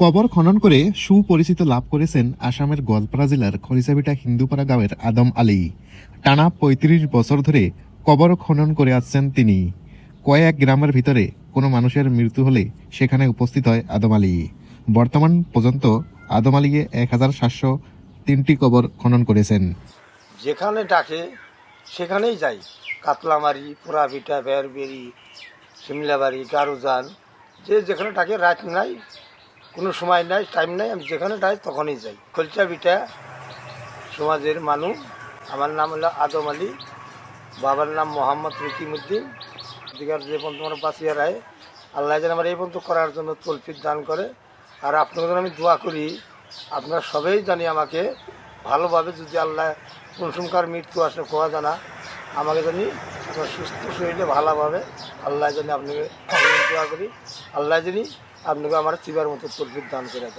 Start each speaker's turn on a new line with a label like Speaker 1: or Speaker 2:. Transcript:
Speaker 1: কবর খনন করে সুপরিচিত লাভ করেছেন আসামের গোয়ালপাড়া জেলার খরিচাবিটা হিন্দুপাড়া গাঁয়ের আদম আলী। টানা ৩৫ বছর ধরে কবর খনন করে আসছেন তিনি। কয়েক গ্রামের ভিতরে কোনো মানুষের মৃত্যু হলে সেখানে উপস্থিত হয় আদম আলী। বর্তমান পর্যন্ত আদম আলী ১,৭০৩টি কবর খনন করেছেন।
Speaker 2: যেখানে ডাকে সেখানেই যাই। কাতলামারি, পোড়াভিটা, বেরবেরি, শিমলাবাড়ি, গারুজান, যে যেখানে ডাকে রাত নাই, কোনো সময় নাই, টাইম নাই, আমি যেখানে ডাকি তখনই যাই। খলচাবিটা সমাজের মানুষ। আমার নাম হলো আদম আলী, বাবার নাম মোহাম্মদ রকিমউদ্দিন। দিঘার যে পর্যন্ত আমার বাঁচিয়ে রায়, আল্লাহ যেন আমার এই পর্যন্ত করার জন্য তৌফিক দান করে। আর আপনাদের জন্য আমি দোয়া করি, আপনারা সবাই জানি আমাকে ভালোভাবে, যদি আল্লাহ কুনসুমকার মৃত্যু আসে কোয়া জানা, আমাকে জানি আপনার সুস্থ শরীরে ভালোভাবে আল্লাহ জানি আপনাকে দোয়া করি, আল্লাহ জানি আপনাকে আমার চিবার মতো তৌফিক দান করে দেয়।